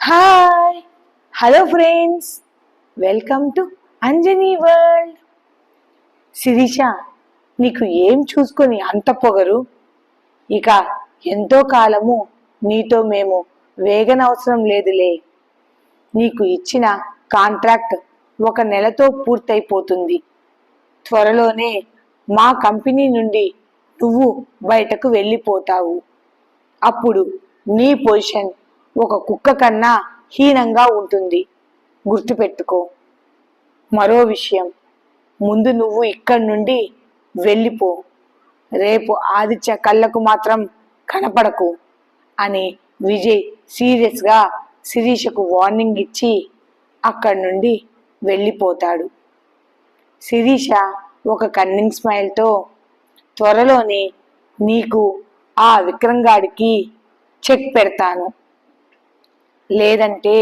Hi hello friends, welcome to Anjani world. Sirisha, నీకు ఏం చూసుకొని అంత పొగరు? ఇక ఎంతో కాలము నీతో మేము వేగనవసరం లేదులే. నీకు ఇచ్చిన కాంట్రాక్ట్ 1 నెలతో పూర్తయిపోతుంది. త్వరలోనే మా కంపెనీ నుండి నువ్వు బయటకు వెళ్ళిపోతావు. అప్పుడు నీ పొజిషన్ ఒక కుక్క కన్నా హీనంగా ఉంటుంది. గుర్తుపెట్టుకో. మరో విషయం, ముందు నువ్వు ఇక్కడి నుండి వెళ్ళిపో. రేపు ఆదిత్య కళ్ళకు మాత్రం కనపడకు అని విజయ్ సీరియస్గా శిరీషకు వార్నింగ్ ఇచ్చి అక్కడి నుండి వెళ్ళిపోతాడు. శిరీష ఒక కన్నింగ్ స్మైల్తో, త్వరలోనే నీకు ఆ విక్రమ్ గాడికి చెక్ పెడతాను, లేదంటే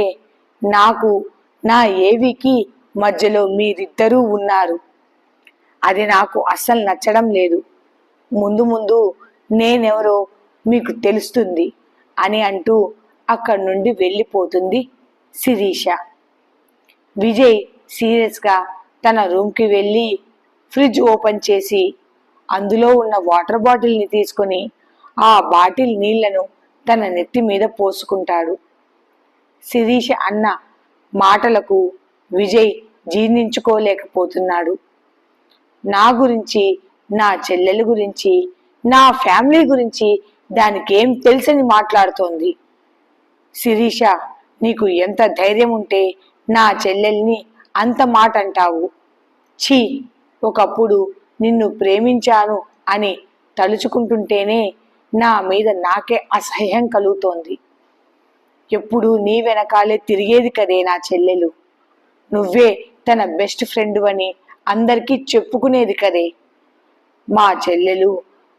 నాకు నా ఏవికి మధ్యలో మీరిద్దరూ ఉన్నారు, అది నాకు అస్సలు నచ్చడం లేదు. ముందు ముందు నేనెవరో మీకు తెలుస్తుంది అని అంటూ అక్కడి నుండి వెళ్ళిపోతుంది శిరీష. విజయ్ సీరియస్గా తన రూమ్కి వెళ్ళి ఫ్రిడ్జ్ ఓపెన్ చేసి అందులో ఉన్న వాటర్ బాటిల్ని తీసుకొని ఆ బాటిల్ నీళ్లను తన నెత్తి మీద పోసుకుంటాడు. శిరీష అన్న మాటలకు విజయ్ జీర్ణించుకోలేకపోతున్నాడు. నా గురించి, నా చెల్లెల గురించి, నా ఫ్యామిలీ గురించి దానికేం తెలుసని మాట్లాడుతోంది. శిరీష, నీకు ఎంత ధైర్యం ఉంటే నా చెల్లెల్ని అంత మాట అంటావు? ఛీ, ఒకప్పుడు నిన్ను ప్రేమించాను అని తలుచుకుంటుంటేనే నా మీద నాకే అసహ్యం కలుగుతోంది. ఎప్పుడు నీ వెనకాలే తిరిగేది కదే నా చెల్లెలు. నువ్వే తన బెస్ట్ ఫ్రెండ్ అని అందరికీ చెప్పుకునేది కదే. మా చెల్లెలు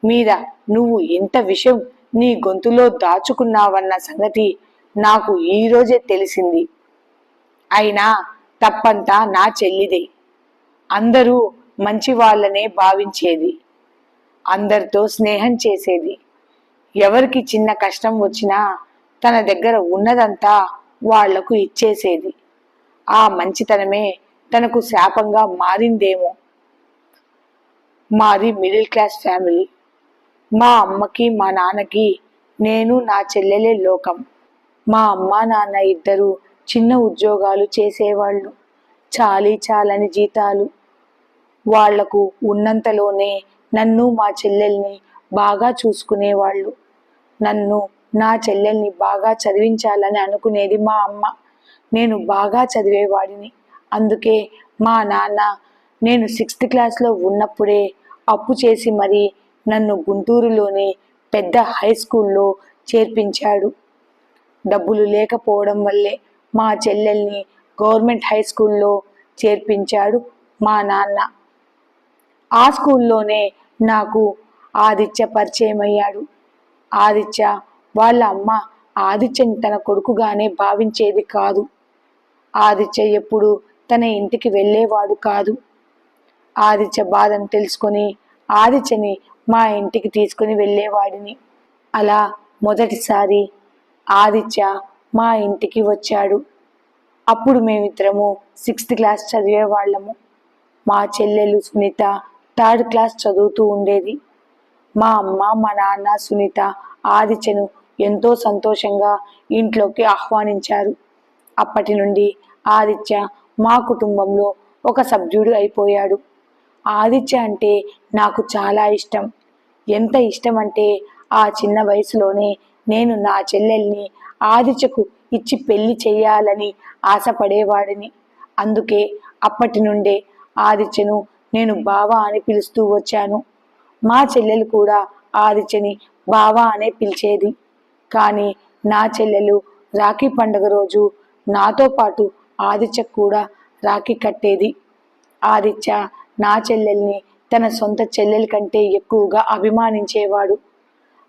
మీద నువ్వు ఇంత విషయం నీ గొంతులో దాచుకున్నావన్న సంగతి నాకు ఈరోజే తెలిసింది. అయినా తప్పంతా నా చెల్లిదే. అందరూ మంచి వాళ్ళనే భావించేది, అందరితో స్నేహం చేసేది, ఎవరికి చిన్న కష్టం వచ్చినా తన దగ్గర ఉన్నదంతా వాళ్లకు ఇచ్చేసేది. ఆ మంచితనమే తనకు శాపంగా మారిందేమో. మాది మిడిల్ క్లాస్ ఫ్యామిలీ. మా అమ్మకి మా నాన్నకి నేను నా చెల్లెలే లోకం. మా అమ్మ నాన్న ఇద్దరు చిన్న ఉద్యోగాలు చేసేవాళ్ళు, చాలని జీతాలు. వాళ్లకు ఉన్నంతలోనే నన్ను మా చెల్లెల్ని బాగా చూసుకునేవాళ్ళు. నన్ను నా చెల్లెల్ని బాగా చదివించాలని అనుకునేది మా అమ్మ. నేను బాగా చదివేవాడిని. అందుకే మా నాన్న నేను 6th క్లాస్లో ఉన్నప్పుడే అప్పు చేసి మరీ నన్ను గుంటూరులోని పెద్ద హై స్కూల్లో చేర్పించాడు. డబ్బులు లేకపోవడం వల్లే మా చెల్లెల్ని గవర్నమెంట్ హై స్కూల్లో చేర్పించాడు మా నాన్న. ఆ స్కూల్లోనే నాకు ఆదిత్య పరిచయం అయ్యాడు. ఆదిత్య వాళ్ళ అమ్మ ఆదిత్యని తన కొడుకుగానే భావించేది కాదు. ఆదిత్య ఎప్పుడు తన ఇంటికి వెళ్ళేవాడు కాదు. ఆదిత్య బాధను తెలుసుకొని ఆదిత్యని మా ఇంటికి తీసుకుని వెళ్ళేవాడిని. అలా మొదటిసారి ఆదిత్య మా ఇంటికి వచ్చాడు. అప్పుడు మేమిద్దరము 6th క్లాస్ చదివేవాళ్ళము. మా చెల్లెలు సునీత 3rd క్లాస్ చదువుతూ ఉండేది. మా అమ్మ, మా నాన్న, సునీత ఆదిత్యను ఎంతో సంతోషంగా ఇంట్లోకి ఆహ్వానించారు. అప్పటి నుండి ఆదిత్య మా కుటుంబంలో ఒక సభ్యుడు అయిపోయాడు. ఆదిత్య అంటే నాకు చాలా ఇష్టం. ఎంత ఇష్టం అంటే ఆ చిన్న వయసులోనే నేను నా చెల్లెల్ని ఆదిత్యకు ఇచ్చి పెళ్లి చేయాలని ఆశపడేవాడిని. అందుకే అప్పటి నుండే ఆదిత్యను నేను బావ అని పిలుస్తూ వచ్చాను. మా చెల్లెలు కూడా ఆదిత్యని బావ అనే పిలిచేది. కానీ నా చెల్లెలు రాఖీ పండుగ రోజు నాతో పాటు ఆదిత్య కూడా రాఖీ కట్టేది. ఆదిత్య నా చెల్లెల్ని తన సొంత చెల్లెల కంటే ఎక్కువగా అభిమానించేవాడు.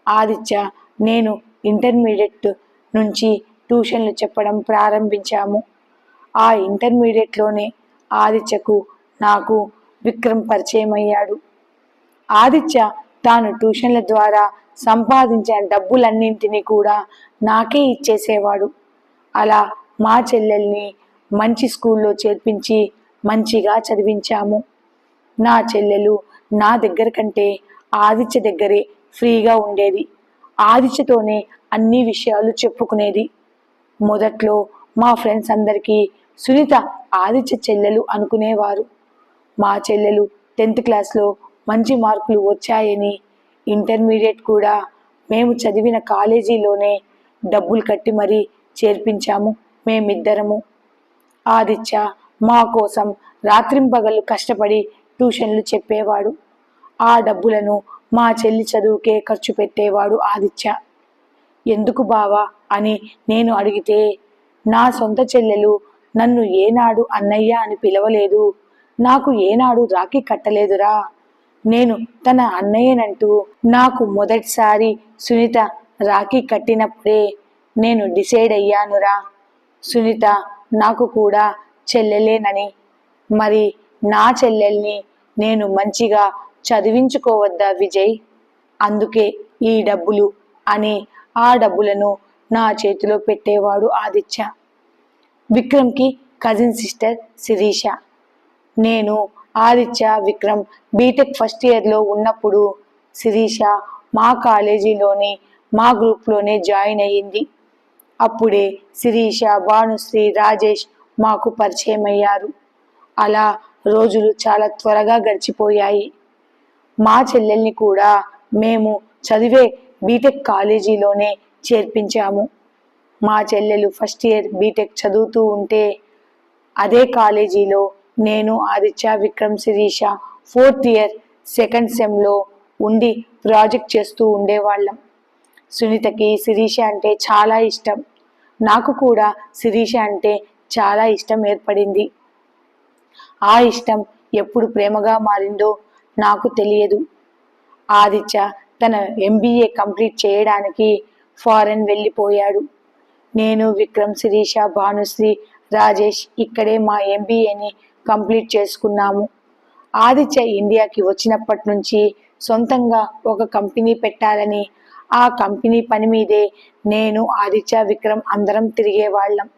ఆదిత్య నేను ఇంటర్మీడియట్ నుంచి ట్యూషన్లు చెప్పడం ప్రారంభించాము. ఆ ఇంటర్మీడియట్లోనే ఆదిత్యకు నాకు విక్రమ్ పరిచయం అయ్యాడు. ఆదిత్య తాను ట్యూషన్ల ద్వారా సంపాదించిన డబ్బులన్నింటినీ కూడా నాకే ఇచ్చేసేవాడు. అలా మా చెల్లెల్ని మంచి స్కూల్లో చేర్పించి మంచిగా చదివించాము. నా చెల్లెలు నా దగ్గర కంటే ఆదిత్య దగ్గరే ఫ్రీగా ఉండేది. ఆదిత్యతోనే అన్ని విషయాలు చెప్పుకునేది. మొదట్లో మా ఫ్రెండ్స్ అందరికీ సునీత ఆదిత్య చెల్లెలు అనుకునేవారు. మా చెల్లెలు 10th క్లాస్లో మంచి మార్కులు వచ్చాయని ఇంటర్మీడియట్ కూడా మేము చదివిన కాలేజీలోనే డబ్బులు కట్టి మరీ చేర్పించాము మేమిద్దరము. ఆదిత్య మా కోసం రాత్రింపగళ్ళు కష్టపడి ట్యూషన్లు చెప్పేవాడు. ఆ డబ్బులను మా చెల్లి చదువుకే ఖర్చు పెట్టేవాడు ఆదిత్య. ఎందుకు బావా అని నేను అడిగితే, నా సొంత చెల్లెలు నన్ను ఏనాడు అన్నయ్య అని పిలవలేదు, నాకు ఏనాడు రాఖీ కట్టలేదురా, నేను తన అన్నయ్యనంటూ నాకు మొదటిసారి సునీత రాఖీ కట్టినప్పుడే నేను డిసైడ్ అయ్యానురా, సునీత నాకు కూడా చెల్లెలేనని. మరి నా చెల్లెల్ని నేను మంచిగా చదివించుకోవద్దా విజయ్? అందుకే ఈ డబ్బులు అని ఆ డబ్బులను నా చేతిలో పెట్టేవాడు ఆదిత్య. విక్రమ్కి కజిన్ సిస్టర్ శిరీష. నేను ఆదిత్య విక్రమ్ బీటెక్ ఫస్ట్ ఇయర్లో ఉన్నప్పుడు శిరీష మా కాలేజీలోని మా గ్రూప్లోనే జాయిన్ అయ్యింది. అప్పుడే శిరీష, భానుశ్రీ, రాజేష్ మాకు పరిచయం అయ్యారు. అలా రోజులు చాలా త్వరగా గడిచిపోయాయి. మా చెల్లెల్ని కూడా మేము చదివే బీటెక్ కాలేజీలోనే చేర్పించాము. మా చెల్లెలు ఫస్ట్ ఇయర్ బీటెక్ చదువుతూ ఉంటే అదే కాలేజీలో నేను, Aditya, Vikram, Sirisha 4th year second సెమ్లో ఉండి ప్రాజెక్ట్ చేస్తూ ఉండేవాళ్ళం. సునీతకి శిరీష అంటే చాలా ఇష్టం. నాకు కూడా శిరీష అంటే చాలా ఇష్టం ఏర్పడింది. ఆ ఇష్టం ఎప్పుడు ప్రేమగా మారిందో నాకు తెలియదు. ఆదిత్య తన MBA కంప్లీట్ చేయడానికి ఫారెన్ వెళ్ళిపోయాడు. నేను, విక్రమ్, శిరీష, భానుశ్రీ, రాజేష్ ఇక్కడే మా MBAని కంప్లీట్ చేసుకున్నాము. ఆదిత్య ఇండియాకి వచ్చినప్పటి నుంచి సొంతంగా ఒక కంపెనీ పెట్టాలని, ఆ కంపెనీ పని మీదే నేను, ఆదిత్య, విక్రమ్ అందరం తిరిగేవాళ్ళం.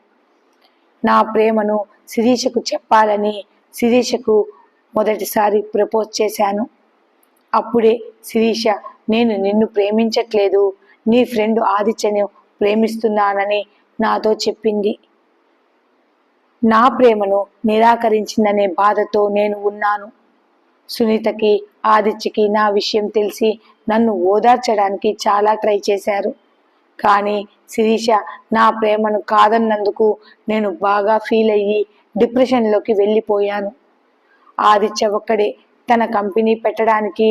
నా ప్రేమను శిరీషకు చెప్పాలని శిరీషకు మొదటిసారి ప్రపోజ్ చేశాను. అప్పుడే శిరీష, నేను నిన్ను ప్రేమించట్లేదు, నీ ఫ్రెండ్ ఆదిత్యను ప్రేమిస్తున్నానని నాతో చెప్పింది. నా ప్రేమను నిరాకరించిందనే బాధతో నేను ఉన్నాను. సునీతకి, ఆదిత్యకి నా విషయం తెలిసి నన్ను ఓదార్చడానికి చాలా ట్రై చేశారు. కానీ శిరీష నా ప్రేమను కాదన్నందుకు నేను బాగా ఫీల్ అయ్యి డిప్రెషన్లోకి వెళ్ళిపోయాను. ఆదిత్య ఒక్కడే తన కంపెనీ పెట్టడానికి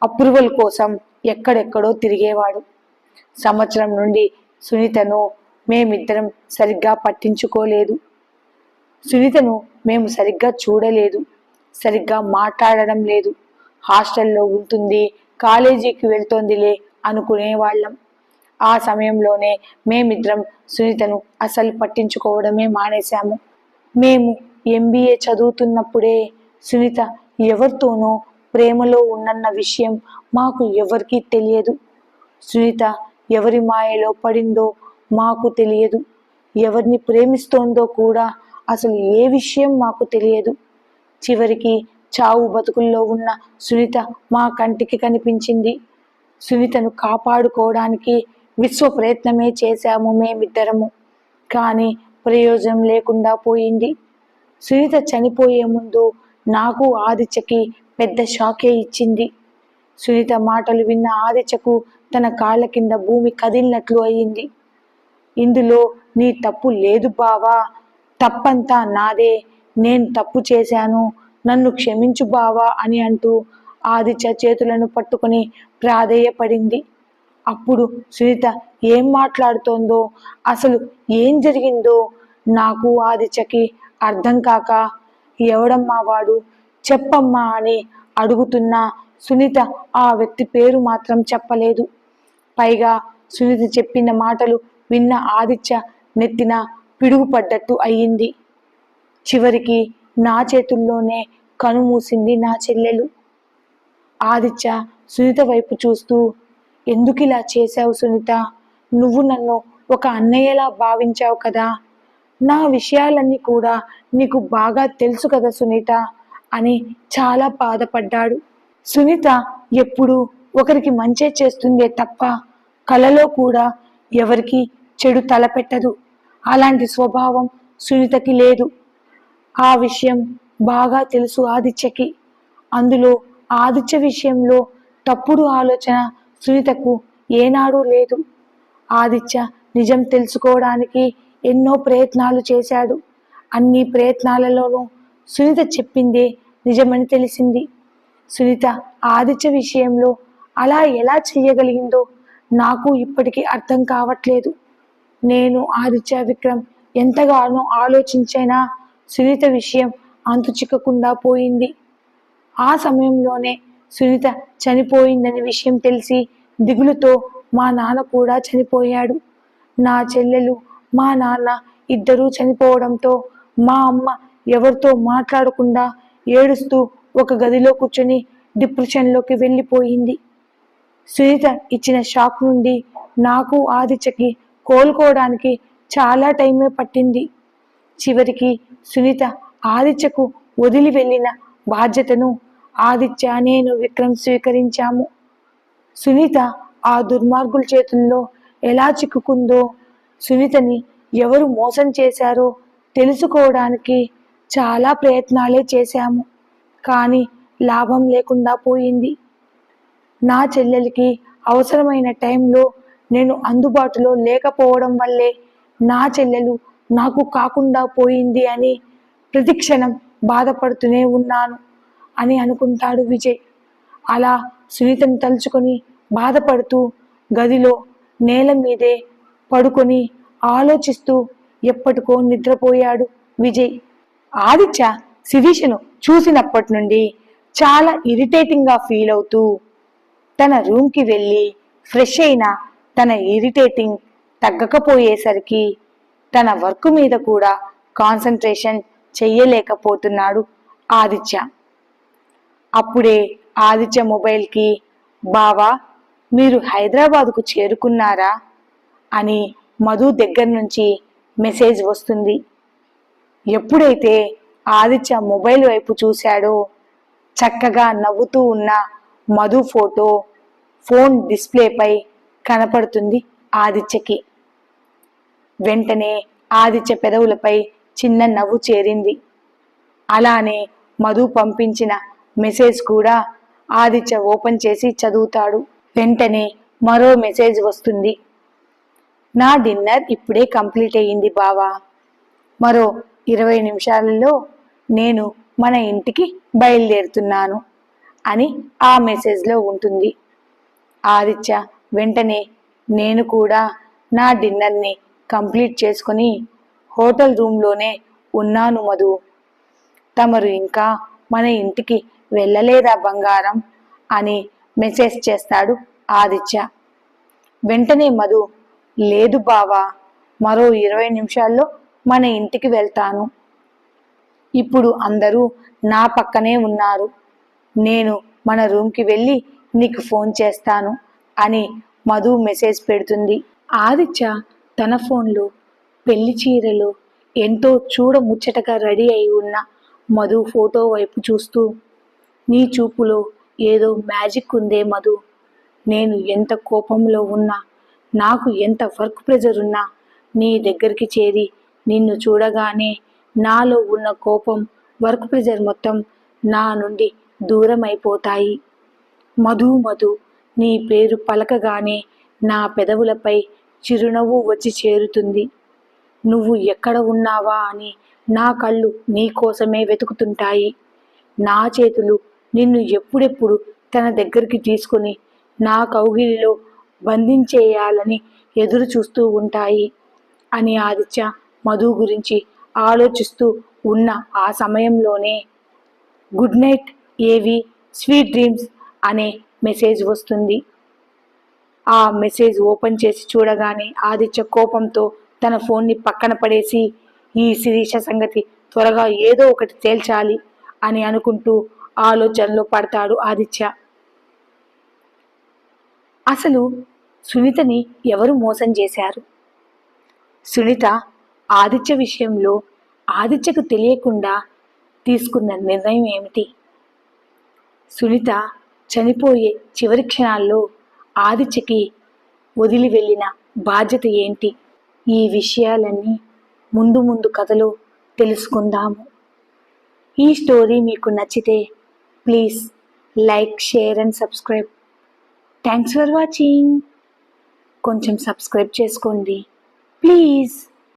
అప్రూవల్ కోసం ఎక్కడెక్కడో తిరిగేవాడు. సంవత్సరం నుండి సునీతను మేమిద్దరం సరిగ్గా పట్టించుకోలేదు. సునీతను మేము సరిగ్గా చూడలేదు, సరిగ్గా మాట్లాడడం లేదు. హాస్టల్లో ఉంటుంది, కాలేజీకి వెళ్తోందిలే అనుకునేవాళ్ళం. ఆ సమయంలోనే మేమిద్దరం సునీతను అసలు పట్టించుకోవడమే మానేశాము. మేము MBA చదువుతున్నప్పుడే సునీత ఎవరితోనో ప్రేమలో ఉన్నన్న విషయం మాకు ఎవరికీ తెలియదు. సునీత ఎవరి మాయలో పడిందో మాకు తెలియదు. ఎవరిని ప్రేమిస్తోందో కూడా అసలు ఏ విషయం మాకు తెలియదు. చివరికి చావు బతుకుల్లో ఉన్న సునీత మా కంటికి కనిపించింది. సునీతను కాపాడుకోవడానికి విశ్వ ప్రయత్నమే చేశాము మేమిద్దరము. కానీ ప్రయోజనం లేకుండా పోయింది. సునీత చనిపోయే ముందు నాకు, ఆదిత్యకి పెద్ద షాకే ఇచ్చింది. సునీత మాటలు విన్న ఆదిత్యకు తన కాళ్ళ కింద భూమి కదిలినట్లు అయింది. ఇందులో నీ తప్పు లేదు బావా, తప్పంతా నాదే, నేను తప్పు చేశాను, నన్ను క్షమించు బావా అని అంటూ ఆదిత్య చేతులను పట్టుకుని ప్రాధేయపడింది. అప్పుడు సునీత ఏం మాట్లాడుతోందో, అసలు ఏం జరిగిందో నాకు, ఆదిత్యకి అర్థం కాక, ఎవడమ్మా వాడు, చెప్పమ్మా అని అడుగుతున్నా సునీత ఆ వ్యక్తి పేరు మాత్రం చెప్పలేదు. పైగా సునీత చెప్పిన మాటలు విన్న ఆదిత్య నెత్తిన పిడుగు పడ్డట్టు అయ్యింది. చివరికి నా చేతుల్లోనే కనుమూసింది నా చెల్లెలు. ఆదిత్య సునీత వైపు చూస్తూ, ఎందుకు ఇలా చేశావు సునీత, నువ్వు నన్ను ఒక అన్నయ్యలా భావించావు కదా, నా విషయాలన్నీ కూడా నీకు బాగా తెలుసు కదా సునీత అని చాలా బాధపడ్డాడు. సునీత ఎప్పుడు ఒకరికి మంచే చేస్తుందే తప్ప కలలో కూడా ఎవరికి చెడు తలపెట్టదు. అలాంటి స్వభావం సునీతకి లేదు. ఆ విషయం బాగా తెలుసు ఆదిత్యకి. అందులో ఆదిత్య విషయంలో తప్పుడు ఆలోచన సునీతకు ఏనాడూ లేదు. ఆదిత్య నిజం తెలుసుకోవడానికి ఎన్నో ప్రయత్నాలు చేశాడు. అన్ని ప్రయత్నాలలోనూ సునీత చెప్పిందే నిజమని తెలిసింది. సునీత ఆదిత్య విషయంలో అలా ఎలా చెయ్యగలిగిందో నాకు ఇప్పటికీ అర్థం కావట్లేదు. నేను ఆదిత్య విక్రమ్ ఎంతగానో ఆలోచించైనా సునీత విషయం అంతు చిక్కకుండా పోయింది. ఆ సమయంలోనే సునీత చనిపోయిందని విషయం తెలిసి దిగులుతో మా నాన్న కూడా చనిపోయాడు. నా చెల్లెలు మా నాన్న ఇద్దరూ చనిపోవడంతో మా అమ్మ ఎవరితో మాట్లాడకుండా ఏడుస్తూ ఒక గదిలో కూర్చొని డిప్రెషన్లోకి వెళ్ళిపోయింది. సునీత ఇచ్చిన షాక్ నుండి నాకు ఆదిత్యకి కోలుకోవడానికి చాలా టైమే పట్టింది. చివరికి సునీత ఆదిత్యకు వదిలి వెళ్ళిన బాధ్యతను ఆదిత్య, నేను, విక్రమ్ స్వీకరించాము. సునీత ఆ దుర్మార్గుల చేతుల్లో ఎలా చిక్కుకుందో, సునీతని ఎవరు మోసం చేశారో తెలుసుకోవడానికి చాలా ప్రయత్నాలే చేశాము. కానీ లాభం లేకుండా పోయింది. నా చెల్లెలికి అవసరమైన టైంలో నేను అందుబాటులో లేకపోవడం వల్లే నా చెల్లెలు నాకు కాకుండా పోయింది అని ప్రతిక్షణం బాధపడుతూనే ఉన్నాను అని అనుకుంటాడు విజయ్. అలా సునీతని తలుచుకొని బాధపడుతూ గదిలో నేల మీదే పడుకొని ఆలోచిస్తూ ఎప్పటికో నిద్రపోయాడు విజయ్. ఆదిత్య శిరీషను చూసినప్పటి నుండి చాలా ఇరిటేటింగ్గా ఫీల్ అవుతూ తన రూమ్కి వెళ్ళి ఫ్రెష్ అయిన తన ఇరిటేటింగ్ తగ్గకపోయేసరికి తన వర్క్ మీద కూడా కాన్సన్ట్రేషన్ చెయ్యలేకపోతున్నాడు ఆదిత్య. అప్పుడే ఆదిత్య మొబైల్కి బావా మీరు హైదరాబాద్కు చేరుకున్నారా అని మధు దగ్గర నుంచి మెసేజ్ వస్తుంది. ఎప్పుడైతే ఆదిత్య మొబైల్ వైపు చూశాడో చక్కగా నవ్వుతూ ఉన్న మధు ఫోటో ఫోన్ డిస్ప్లేపై కనపడుతుంది ఆదిత్యకి. వెంటనే ఆదిత్య పెదవులపై చిన్న నవ్వు చేరింది. అలానే మధు పంపించిన మెసేజ్ కూడా ఆదిత్య ఓపెన్ చేసి చదువుతాడు. వెంటనే మరో మెసేజ్ వస్తుంది. నా డిన్నర్ ఇప్పుడే కంప్లీట్ అయ్యింది బావా, మరో 20 నిమిషాలలో నేను మన ఇంటికి బయలుదేరుతున్నాను అని ఆ మెసేజ్లో ఉంటుంది. ఆదిత్య వెంటనే నేను కూడా నా డిన్నర్ని కంప్లీట్ చేసుకొని హోటల్ రూమ్లోనే ఉన్నాను మధు, తమరు ఇంకా మన ఇంటికి వెళ్ళలేదా బంగారం అని మెసేజ్ చేస్తాడు ఆదిత్య. వెంటనే మధు లేదు బావా, మరో 20 నిమిషాల్లో మన ఇంటికి వెళ్తాను, ఇప్పుడు అందరూ నా పక్కనే ఉన్నారు, నేను మన రూమ్కి వెళ్ళి నీకు ఫోన్ చేస్తాను అని మధు మెసేజ్ పెడుతుంది. ఆదిత్య తన ఫోన్లో పెళ్లి చీరలో ఎంతో చూడముచ్చటగా రెడీ అయి ఉన్న మధు ఫోటో వైపు చూస్తూ, నీ చూపులో ఏదో మ్యాజిక్ ఉందే మధు, నేను ఎంత కోపంలో ఉన్నా, నాకు ఎంత వర్క్ ప్రెజర్ ఉన్నా నీ దగ్గరికి చేరి నిన్ను చూడగానే నాలో ఉన్న కోపం, వర్క్ ప్రెజర్ మొత్తం నా నుండి దూరం అయిపోతాయి. మధు మధు నీ పేరు పలకగానే నా పెదవులపై చిరునవ్వు వచ్చి చేరుతుంది. నువ్వు ఎక్కడ ఉన్నావా అని నా కళ్ళు నీ కోసమే వెతుకుతుంటాయి. నా చేతులు నిన్ను ఎప్పుడెప్పుడు తన దగ్గరికి తీసుకొని నా కౌగిలిలో బంధించేయాలని ఎదురు చూస్తూ ఉంటాయి అని ఆదిత్య మధు గురించి ఆలోచిస్తూ ఉన్న ఆ సమయంలోనే గుడ్ నైట్ ఏవి, స్వీట్ డ్రీమ్స్ అనే మెసేజ్ వస్తుంది. ఆ మెసేజ్ ఓపెన్ చేసి చూడగానే ఆదిత్య కోపంతో తన ఫోన్ని పక్కన పడేసి ఈ శిరీష సంగతి త్వరగా ఏదో ఒకటి తేల్చాలి అని అనుకుంటూ ఆలోచనలో పడతాడు ఆదిత్య. అసలు సునీతని ఎవరు మోసం చేశారు? సునీత ఆదిత్య విషయంలో ఆదిత్యకు తెలియకుండా తీసుకున్న నిర్ణయం ఏమిటి? సునీత చనిపోయే చివరి క్షణాల్లో ఆదిత్యకి వదిలి వెళ్ళిన బాధ్యత ఏంటి? ఈ విషయాలన్నీ ముందు ముందు కథలో తెలుసుకుందాము. ఈ స్టోరీ మీకు నచ్చితే please like, share and subscribe. Thanks for watching. కొంచెం సబ్స్క్రైబ్ చేసుకోండి ప్లీజ్.